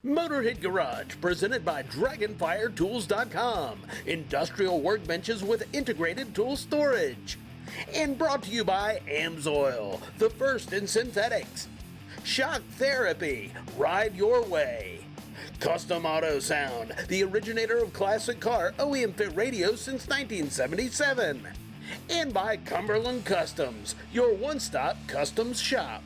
Motorhead Garage, presented by Dragonfire Tools.com. Industrial workbenches with integrated tool storage. And brought to you by AMSOIL, the first in synthetics. Shock Therapy, ride your way. Custom Auto Sound, the originator of classic car OEM fit radios since 1977. And by Cumberland Customs, your one-stop customs shop.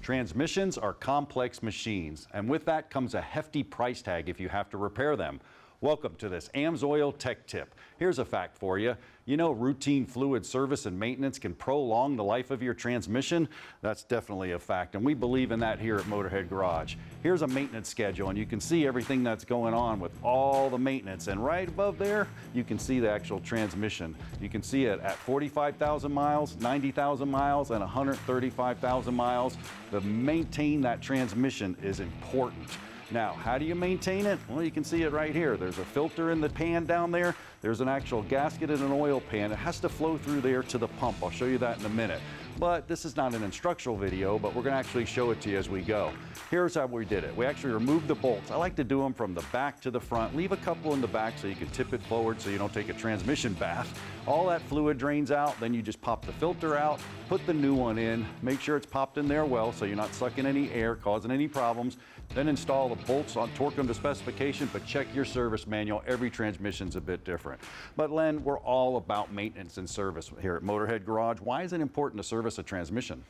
Transmissions are complex machines, and with that comes a hefty price tag if you have to repair them. Welcome to this AMSOIL Tech Tip. Here's a fact for you. You know, routine fluid service and maintenance can prolong the life of your transmission? That's definitely a fact, and we believe in that here at Motorhead Garage. Here's a maintenance schedule, and you can see everything that's going on with all the maintenance. And right above there, you can see the actual transmission. You can see it at 45,000 miles, 90,000 miles, and 135,000 miles. To maintain that transmission is important. Now, how do you maintain it? Well, you can see it right here. There's a filter in the pan down there. There's an actual gasket and an oil pan. It has to flow through there to the pump. I'll show you that in a minute. But this is not an instructional video, but we're going to actually show it to you as we go. Here's how we did it. We actually removed the bolts. I like to do them from the back to the front. Leave a couple in the back so you can tip it forward so you don't take a transmission bath. All that fluid drains out. Then you just pop the filter out, put the new one in, make sure it's popped in there well so you're not sucking any air, causing any problems. Then install the bolts on, torque them to specification, but check your service manual. Every transmission's a bit different. But Len, we're all about maintenance and service here at Motorhead Garage. Why is it important to service a transmission?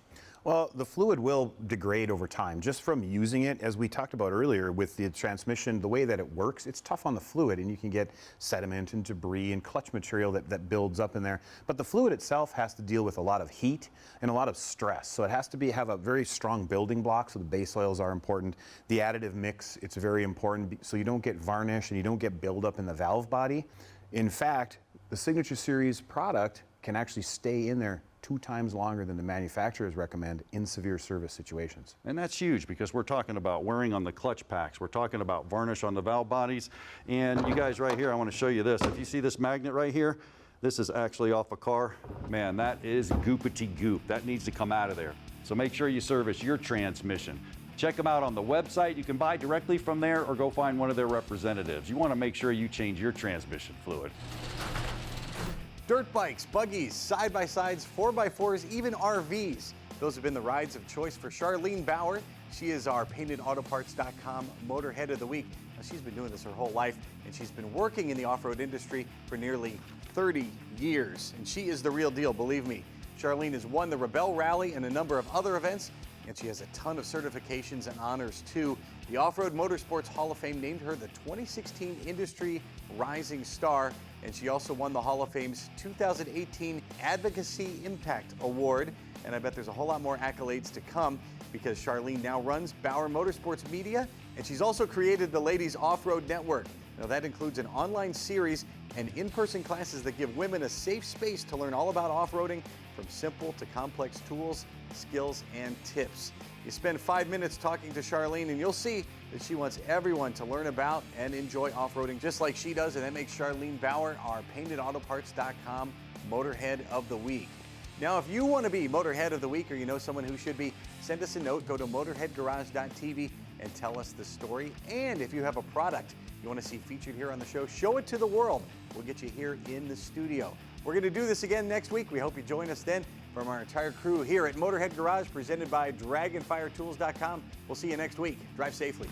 Well, the fluid will degrade over time just from using it. As we talked about earlier with the transmission, the way that it works, it's tough on the fluid and you can get sediment and debris and clutch material that builds up in there. But the fluid itself has to deal with a lot of heat and a lot of stress. So it has to have a very strong building block, so the base oils are important. The additive mix, it's very important so you don't get varnish and you don't get buildup in the valve body. In fact, the Signature Series product can actually stay in there 2 times longer than the manufacturers recommend in severe service situations. And that's huge because we're talking about wearing on the clutch packs. We're talking about varnish on the valve bodies. And you guys right here, I want to show you this. If you see this magnet right here, this is actually off a car. Man, that is goopity goop. That needs to come out of there. So make sure you service your transmission. Check them out on the website. You can buy directly from there or go find one of their representatives. You want to make sure you change your transmission fluid. Dirt bikes, buggies, side-by-sides, 4x4s, even RVs. Those have been the rides of choice for Charlene Bauer. She is our PaintedAutoParts.com Motorhead of the Week. Now, she's been doing this her whole life, and she's been working in the off-road industry for nearly 30 years. And she is the real deal, believe me. Charlene has won the Rebel Rally and a number of other events, and she has a ton of certifications and honors too. The Off-Road Motorsports Hall of Fame named her the 2016 Industry Rising Star, and she also won the Hall of Fame's 2018 Advocacy Impact Award. And I bet there's a whole lot more accolades to come because Charlene now runs Bauer Motorsports Media, and she's also created the Ladies Off-Road Network. Now that includes an online series and in-person classes that give women a safe space to learn all about off-roading, from simple to complex tools, skills, and tips. You spend 5 minutes talking to Charlene and you'll see that she wants everyone to learn about and enjoy off-roading just like she does, and that makes Charlene Bauer our PaintedAutoParts.com Motorhead of the Week. Now, if you want to be Motorhead of the Week or you know someone who should be, send us a note, go to motorheadgarage.tv and tell us the story. And if you have a product you want to see featured here on the show, show it to the world. We'll get you here in the studio. We're going to do this again next week. We hope you join us then. From our entire crew here at Motorhead Garage, presented by DragonfireTools.com. We'll see you next week. Drive safely.